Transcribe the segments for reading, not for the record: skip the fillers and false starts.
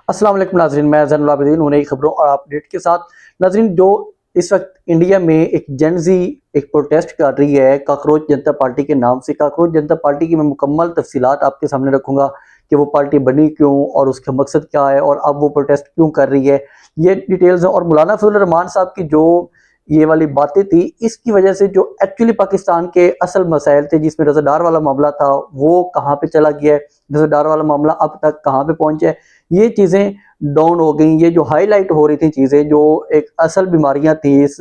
अस्सलाम वालेकुम नाज़रीन, मैं ज़ैनुल आबिदीन हूं नई खबरों और अपडेट के साथ। नाज़रीन, जो इस वक्त इंडिया में एक जेनजी एक प्रोटेस्ट कर रही है काकरोच जनता पार्टी के नाम से। काकरोच जनता पार्टी की मैं मुकम्मल तफसीलात आपके सामने रखूंगा कि वो पार्टी बनी क्यों और उसका मकसद क्या है और अब वो प्रोटेस्ट क्यों कर रही है, ये डिटेल्स हैं। और मौलाना फजल रहमान साहब की जो ये वाली बातें थी, इसकी वजह से जो एक्चुअली पाकिस्तान के असल मसाइल थे, जिसमें रज़ादार वाला मामला था, वो कहाँ पे चला गया है, रज़ादार वाला मामला अब तक कहाँ पे पहुंचा है, ये चीज़ें डाउन हो गई। ये जो हाईलाइट हो रही थी चीज़ें, जो एक असल बीमारियां थी इस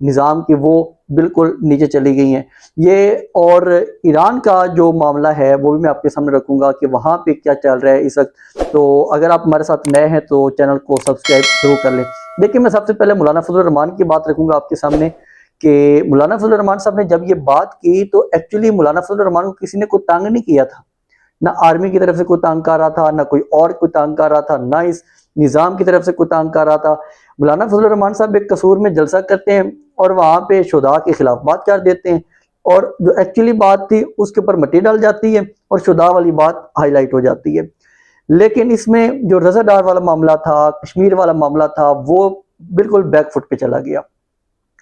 निज़ाम की, वो बिल्कुल नीचे चली गई हैं। ये और ईरान का जो मामला है वो भी मैं आपके सामने रखूंगा कि वहाँ पे क्या चल रहा है इस वक्त। तो अगर आप हमारे साथ नए हैं तो चैनल को सब्सक्राइब जरूर कर लें। देखिए, मैं सबसे पहले मौलाना फजल रहमान की बात रखूंगा आपके सामने कि मौलाना फजल रहमान साहब ने जब ये बात की तो एक्चुअली मौलाना फजल रहमान को किसी ने कोई तंग नहीं किया था। ना आर्मी की तरफ से कोई तंग कर रहा था, ना कोई और कोई तंग कर रहा था, ना इस निज़ाम की तरफ से कोई तंग कर रहा था। मौलाना फजल रहमान साहब एक कसूर में जलसा करते हैं और वहाँ पे शुदा के खिलाफ बात कर देते हैं, और जो एक्चुअली बात थी उसके ऊपर मट्टी डाल जाती है और शुदा वाली बात हाईलाइट हो जाती है। लेकिन इसमें जो रज़ादार वाला मामला था, कश्मीर वाला मामला था, वो बिल्कुल बैकफुट पे चला गया।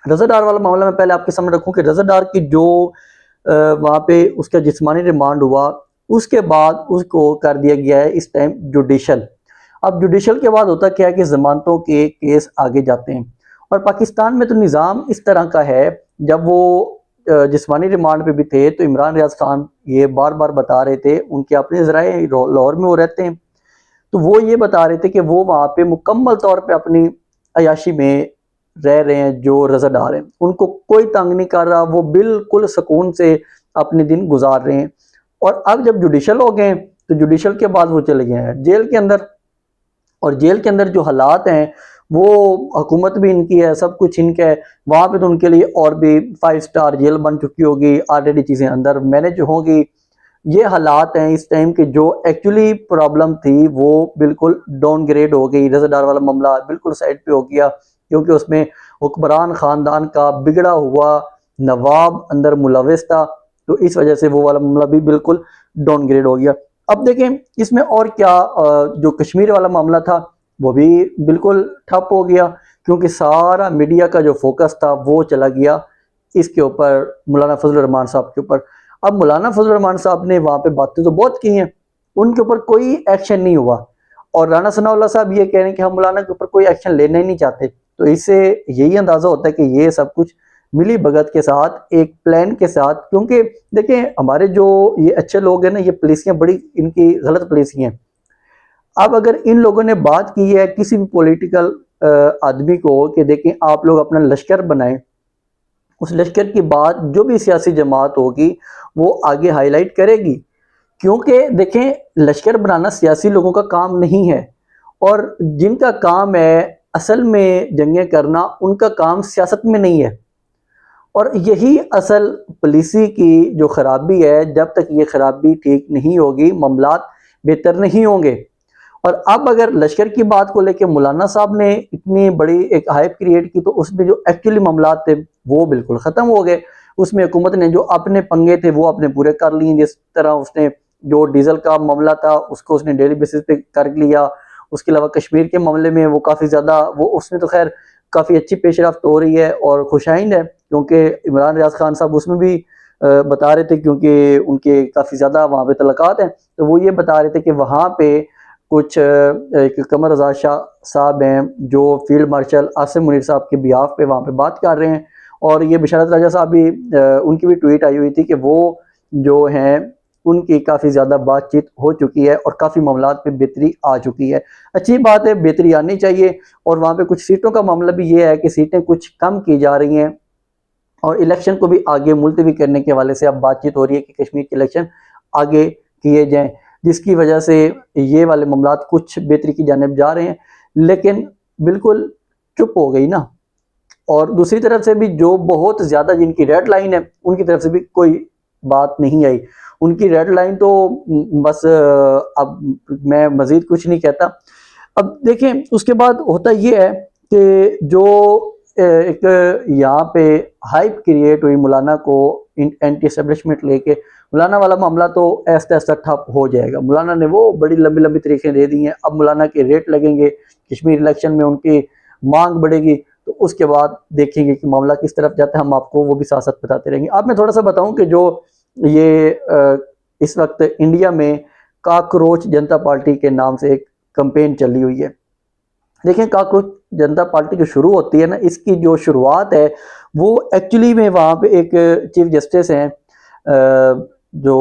रज़ादार वाला मामला मैं पहले आपके सामने रखूं कि रज़ादार की जो वहाँ पे उसका जिस्मानी रिमांड हुआ, उसके बाद उसको कर दिया गया है इस टाइम जुडिशल। अब जुडिशल के बाद होता क्या है कि जमानतों के केस आगे जाते हैं, और पाकिस्तान में तो निज़ाम इस तरह का है। जब वो जिस्मानी रिमांड पे भी थे तो इमरान रियाज खान ये बार बार बता रहे थे, उनके अपने ज़राए लाहौर में वो रहते हैं, तो वो ये बता रहे थे कि वो वहाँ पे मुकम्मल तौर पे अपनी अयाशी में रह रहे हैं। जो रज़ादार हैं उनको कोई तंग नहीं कर रहा, वो बिल्कुल सुकून से अपने दिन गुजार रहे हैं। और अब जब जुडिशल हो गए तो जुडिशल के बाद वो चले गए हैं जेल के अंदर, और जेल के अंदर जो हालात हैं वो हुकूमत भी इनकी है, सब कुछ इनका है। वहाँ पे तो उनके लिए और भी 5 स्टार जेल बन चुकी होगी, ऑलरेडी चीज़ें अंदर मैनेज होंगी। ये हालात हैं इस टाइम के। जो एक्चुअली प्रॉब्लम थी वो बिल्कुल डाउनग्रेड हो गई, रज़ादार वाला मामला बिल्कुल साइड पे हो गया, क्योंकि उसमें हुक्मरान ख़ानदान का बिगड़ा हुआ नवाब अंदर मुलविस था, तो इस वजह से वो वाला मामला भी बिल्कुल डाउनग्रेड हो गया। अब देखें इसमें और क्या, जो कश्मीर वाला मामला था वो भी बिल्कुल ठप हो गया, क्योंकि सारा मीडिया का जो फोकस था वो चला गया इसके ऊपर, मौलाना फजल रहमान साहब के ऊपर। अब मौलाना फजल रहमान साहब ने वहाँ पे बातें तो बहुत की हैं, उनके ऊपर कोई एक्शन नहीं हुआ, और राना सनाउल्लाह साहब ये कह रहे हैं कि हम मौलाना के ऊपर कोई एक्शन लेना ही नहीं चाहते। तो इससे यही अंदाजा होता है कि ये सब कुछ मिली भगत के साथ, एक प्लान के साथ। क्योंकि देखें, हमारे जो ये अच्छे लोग हैं ना, ये पुलिसियाँ बड़ी इनकी गलत पुलिसियाँ हैं। अब अगर इन लोगों ने बात की है किसी भी पॉलिटिकल आदमी को कि देखें आप लोग अपना लश्कर बनाएं, उस लश्कर की बात जो भी सियासी जमात होगी वो आगे हाईलाइट करेगी। क्योंकि देखें, लश्कर बनाना सियासी लोगों का काम नहीं है, और जिनका काम है असल में जंगें करना, उनका काम सियासत में नहीं है। और यही असल पॉलिसी की जो खराबी है, जब तक ये खराबी ठीक नहीं होगी मामलात बेहतर नहीं होंगे। और अब अगर लश्कर की बात को लेकर मौलाना साहब ने इतनी बड़ी एक हाइप क्रिएट की, तो उसमें जो एक्चुअली मामलात थे वो बिल्कुल ख़त्म हो गए। उसमें हुकूमत ने जो अपने पंगे थे वो अपने पूरे कर लिए। जिस तरह उसने जो डीजल का मामला था उसको उसने डेली बेसिस पे कर लिया। उसके अलावा कश्मीर के मामले में वो काफ़ी ज़्यादा, वो उसमें तो खैर काफ़ी अच्छी पेशरफ्त हो रही है और खुशाइंद है, क्योंकि इमरान रियाज खान साहब उसमें भी बता रहे थे, क्योंकि उनके काफ़ी ज़्यादा वहाँ पे तलक़ात हैं, तो वो ये बता रहे थे कि वहाँ पे कुछ एक कमर रज़ा शाह साहब हैं जो फील्ड मार्शल आसिम मुनीर साहब के बिहाफ पे वहाँ पे बात कर रहे हैं। और ये बशारत राजा साहब भी, उनकी भी ट्वीट आई हुई थी कि वो जो हैं उनकी काफ़ी ज़्यादा बातचीत हो चुकी है और काफ़ी मामलात पे बेहतरी आ चुकी है। अच्छी बात है, बेहतरी आनी चाहिए। और वहाँ पे कुछ सीटों का मामला भी ये है कि सीटें कुछ कम की जा रही हैं, और इलेक्शन को भी आगे मुलतवी करने के हवाले से अब बातचीत हो रही है कि कश्मीर के इलेक्शन आगे किए जाएँ, जिसकी वजह से ये वाले मामलात कुछ बेहतरी की जानिब जा रहे हैं। लेकिन बिल्कुल चुप हो गई ना। और दूसरी तरफ से भी जो बहुत ज़्यादा जिनकी रेड लाइन है, उनकी तरफ से भी कोई बात नहीं आई। उनकी रेड लाइन तो बस, अब मैं मज़ीद कुछ नहीं कहता। अब देखें, उसके बाद होता ये है कि जो एक यहाँ पे हाइप क्रिएट हुई मौलाना को एंटी एस्टेब्लिशमेंट लेके मौलाना वाला मामला तो ऐसा ऐसा ठप हो जाएगा। मौलाना ने वो बड़ी लंबी लंबी तरीकें दे दी हैं, अब मौलाना के रेट लगेंगे, कश्मीर इलेक्शन में उनकी मांग बढ़ेगी, तो उसके बाद देखेंगे कि मामला किस तरफ जाता है। हम आपको वो भी साथ साथ बताते रहेंगे। अब मैं थोड़ा सा बताऊं कि जो ये इस वक्त इंडिया में काकरोच जनता पार्टी के नाम से एक कैंपेन चली हुई है। देखें, काकरोच जनता पार्टी जो शुरू होती है ना, इसकी जो शुरुआत है वो एक्चुअली में वहाँ पे एक चीफ जस्टिस हैं जो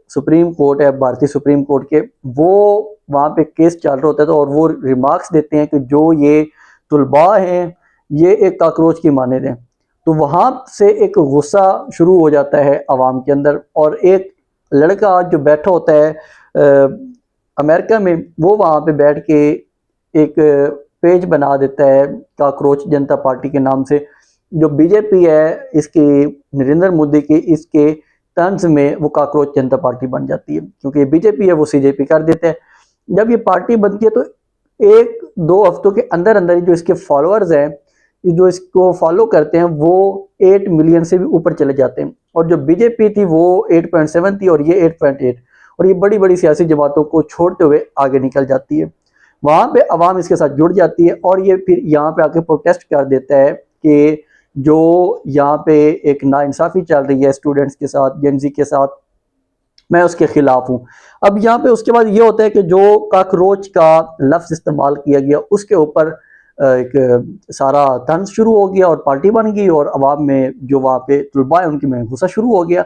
सुप्रीम कोर्ट है, भारतीय सुप्रीम कोर्ट के, वो वहाँ पे केस चल रहा होता है, तो और वो रिमार्क्स देते हैं कि जो ये तुलबा हैं ये एक काकरोच की मानद हैं। तो वहाँ से एक गुस्सा शुरू हो जाता है आवाम के अंदर, और एक लड़का जो बैठा होता है अमेरिका में, वो वहाँ पे बैठ के एक पेज बना देता है काकरोच जनता पार्टी के नाम से। जो बीजेपी है इसकी, नरेंद्र मोदी की, इसके तंज में वो काकरोच जनता पार्टी बन जाती है, क्योंकि बीजेपी है वो सीजेपी कर देते हैं। जब ये पार्टी बनती है तो एक दो हफ्तों के अंदर अंदर ही जो इसके फॉलोअर्स हैं, जो इसको फॉलो करते हैं, वो 8 मिलियन से भी ऊपर चले जाते हैं। और जो बीजेपी थी वो 8.7 थी और ये 8.8, और ये बड़ी बड़ी सियासी जमातों को छोड़ते हुए आगे निकल जाती है। वहाँ पे अवाम इसके साथ जुड़ जाती है और ये फिर यहाँ पे आके प्रोटेस्ट कर देता है कि जो यहाँ पे एक नाइंसाफ़ी चल रही है स्टूडेंट्स के साथ, जेनजी के साथ, मैं उसके खिलाफ हूँ। अब यहाँ पे उसके बाद ये होता है कि जो काकरोच का लफ्ज़ इस्तेमाल किया गया उसके ऊपर एक सारा तंज शुरू हो गया और पार्टी बन गई, और अवाम में जो वहाँ पे तलबा है उनकी में गुस्सा शुरू हो गया।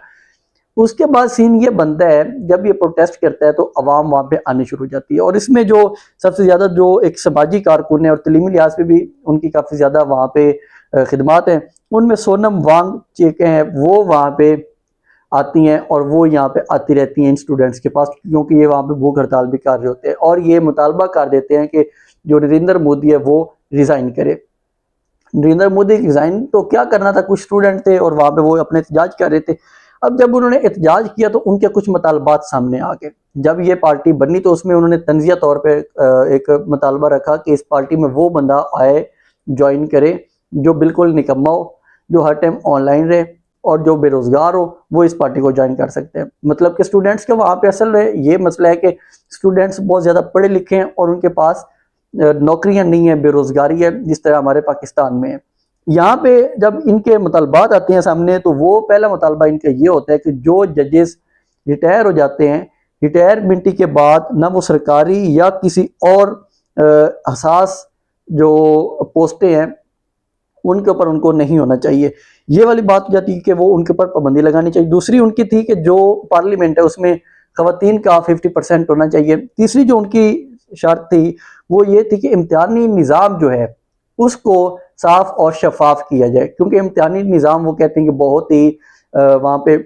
उसके बाद सीन ये बनता है, जब ये प्रोटेस्ट करता है तो अवाम वहाँ पे आनी शुरू हो जाती है, और इसमें जो सबसे ज़्यादा जो एक समाजी कारकुन है और तलीमी लिहाज पे भी उनकी काफ़ी ज़्यादा वहाँ पे खिदमात हैं, उनमें सोनम वांगचुक हैं, वो वहाँ पे आती हैं और वो यहाँ पे आती रहती हैं इन स्टूडेंट्स के पास, क्योंकि ये वहाँ पे भूख हड़ताल भी कर रहे होते हैं, और ये मुतालबा कर देते हैं कि जो नरेंद्र मोदी है वो रिज़ाइन करे। नरेंद्र मोदी रिज़ाइन तो क्या करना था, कुछ स्टूडेंट थे और वहाँ पे वो अपने एहतजाज कर रहे थे। अब जब उन्होंने एहतजाज किया तो उनके कुछ मुतालबात सामने आ गए। जब ये पार्टी बनी तो उसमें उन्होंने तंजिया तौर पे एक मुतालबा रखा कि इस पार्टी में वो बंदा आए, ज्वाइन करे जो बिल्कुल निकम्मा हो, जो हर टाइम ऑनलाइन रहे, और जो बेरोजगार हो वो इस पार्टी को ज्वाइन कर सकते हैं। मतलब कि स्टूडेंट्स के वहाँ पे असल ये मसला है कि स्टूडेंट्स बहुत ज़्यादा पढ़े लिखे हैं और उनके पास नौकरियां नहीं है, बेरोजगारी है, जिस तरह हमारे पाकिस्तान में है। यहाँ पे जब इनके मुतालबात आते हैं सामने, तो वो पहला मुतालबा इनका ये होता है कि जो जजेस रिटायर हो जाते हैं, रिटायरमेंट के बाद ना वो सरकारी या किसी और हसास जो पोस्टें हैं उनके ऊपर उनको नहीं होना चाहिए। ये वाली बात हो जाती है कि वो उनके ऊपर पाबंदी लगानी चाहिए। दूसरी उनकी थी कि जो पार्लियामेंट है उसमें खवातीन का 50% होना चाहिए। तीसरी जो उनकी शर्त थी वो ये थी कि इम्तिहानी निज़ाम जो है उसको साफ और शफाफ किया जाए, क्योंकि इम्तिहानी निज़ाम वो कहते हैं कि बहुत ही वहाँ पे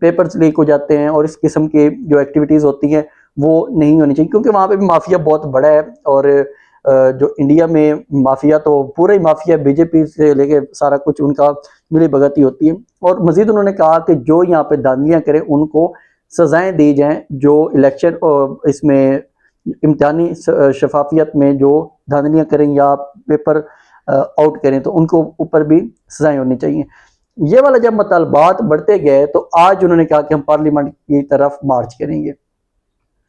पेपर्स लीक हो जाते हैं और इस किस्म की जो एक्टिविटीज़ होती हैं वो नहीं होनी चाहिए, क्योंकि वहाँ पे भी माफिया बहुत बड़ा है। और जो इंडिया में माफिया तो पूरा ही माफिया, बीजेपी से लेके सारा कुछ उनका मिली भगत ही होती है। और मजीद उन्होंने कहा कि जो यहाँ पे धांधलियाँ करें उनको सजाएं दी जाएं, जो इलेक्शन इसमें इम्तिहानी शफाफियत में जो धांधलियाँ करें या पेपर आउट करें तो उनको ऊपर भी सजाएं होनी चाहिए। ये वाला जब मुतालबात बढ़ते गए तो आज उन्होंने कहा कि हम पार्लियामेंट की तरफ मार्च करेंगे।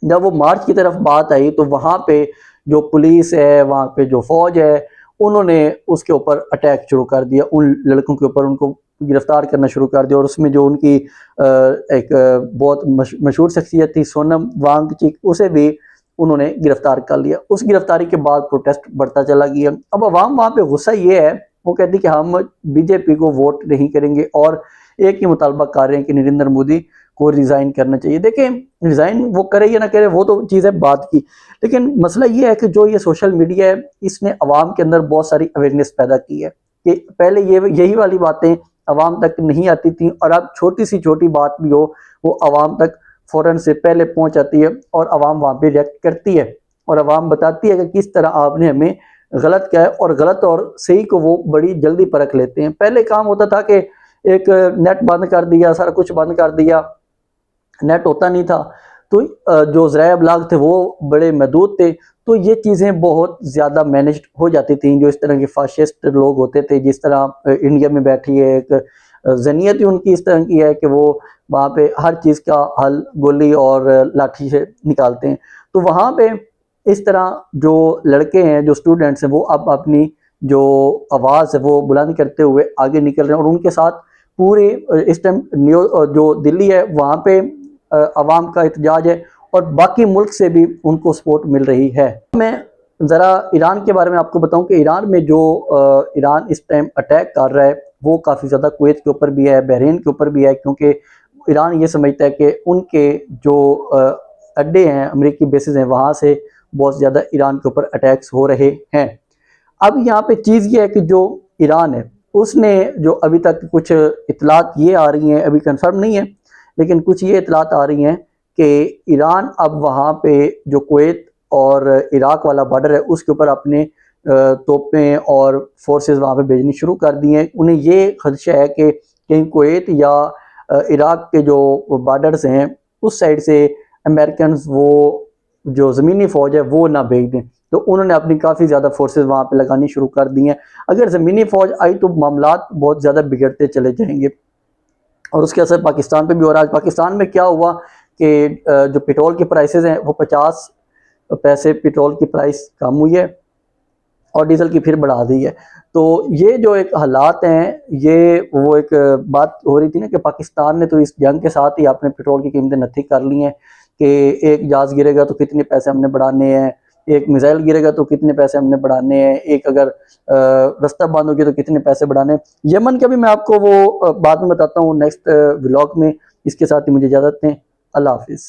जब वो मार्च की तरफ बात आई तो वहाँ पे जो पुलिस है, वहाँ पे जो फौज है, उन्होंने उसके ऊपर अटैक शुरू कर दिया, उन लड़कों के ऊपर उनको गिरफ्तार करना शुरू कर दिया। और उसमें जो उनकी एक बहुत मशहूर शख्सियत थी सोनम वांगचुक, उसे भी उन्होंने गिरफ्तार कर लिया। उस गिरफ्तारी के बाद प्रोटेस्ट बढ़ता चला गया। अब अवाम वहाँ पे गुस्सा ये है, वो कहती कि हम बीजेपी को वोट नहीं करेंगे और एक ही मुतालबा कर रहे हैं कि नरेंद्र मोदी को रिज़ाइन करना चाहिए। देखें, रिज़ाइन वो करे या ना करे वो तो चीज़ है बात की, लेकिन मसला ये है कि जो ये सोशल मीडिया है इसने अवाम के अंदर बहुत सारी अवेयरनेस पैदा की है कि पहले यही वाली बातें अवाम तक नहीं आती थी, और अब छोटी सी छोटी बात भी हो वो अवाम तक फ़ौरन से पहले पहुंच जाती है और अवाम वहाँ पे रिएक्ट करती है और अवाम बताती है कि किस तरह आपने हमें गलत किया है, और गलत और सही को वो बड़ी जल्दी परख लेते हैं। पहले काम होता था कि एक नेट बंद कर दिया, सारा कुछ बंद कर दिया, नेट होता नहीं था, तो जो ज़राए अबलाग थे वो बड़े महदूद थे, तो ये चीज़ें बहुत ज़्यादा मैनेज हो जाती थी। जो इस तरह के फाशिस्ट लोग होते थे, जिस तरह इंडिया में बैठी है एक जहनियत ही उनकी इस तरह की है कि वो वहाँ पे हर चीज़ का हल गोली और लाठी से निकालते हैं। तो वहाँ पे इस तरह जो लड़के हैं, जो स्टूडेंट्स हैं, वो अब अपनी जो आवाज़ है वो बुलंद करते हुए आगे निकल रहे हैं और उनके साथ पूरे इस टाइम जो दिल्ली है वहाँ पे अवाम का एहतजाज है और बाकी मुल्क से भी उनको सपोर्ट मिल रही है। मैं ज़रा ईरान के बारे में आपको बताऊं कि ईरान में जो ईरान इस टाइम अटैक कर रहा है वो काफ़ी ज़्यादा कुवैत के ऊपर भी है, बहरीन के ऊपर भी है, क्योंकि ईरान ये समझता है कि उनके जो अड्डे हैं, अमेरिकी बेसिस हैं, वहाँ से बहुत ज़्यादा ईरान के ऊपर अटैक्स हो रहे हैं। अब यहाँ पे चीज़ ये है कि जो ईरान है उसने जो अभी तक कुछ इतलात ये आ रही हैं, अभी कंफर्म नहीं है, लेकिन कुछ ये इतलात आ रही हैं कि ईरान अब वहाँ पे जो कुवैत और इराक वाला बॉर्डर है उसके ऊपर अपने तोपें और फोर्सेस वहाँ पे भेजनी शुरू कर दी हैं। उन्हें ये खदशा है कि कहीं कुवैत या इराक के जो बॉर्डर्स हैं उस साइड से अमेरिकन वो जो ज़मीनी फ़ौज है वो ना भेज दें, तो उन्होंने अपनी काफ़ी ज़्यादा फोर्सेस वहाँ पे लगानी शुरू कर दी हैं। अगर ज़मीनी फ़ौज आई तो मामलात बहुत ज़्यादा बिगड़ते चले जाएंगे और उसके असर पाकिस्तान पे भी हो रहा है। पाकिस्तान में क्या हुआ कि जो पेट्रोल की प्राइसेस हैं वो 50 पैसे पेट्रोल की प्राइस कम हुई है और डीजल की फिर बढ़ा दी है। तो ये जो एक हालात हैं, ये वो एक बात हो रही थी ना कि पाकिस्तान ने तो इस जंग के साथ ही अपने पेट्रोल की कीमतें नथी कर ली हैं कि एक जहाज़ गिरेगा तो कितने पैसे हमने बढ़ाने हैं, एक मिसाइल गिरेगा तो कितने पैसे हमने बढ़ाने हैं, एक अगर रास्ता बंद हो गया तो कितने पैसे बढ़ाने हैं। यमन का भी मैं आपको वो बाद में बताता हूँ नेक्स्ट व्लॉग में। इसके साथ ही मुझे इजाज़त दें। अल्लाह हाफिज़।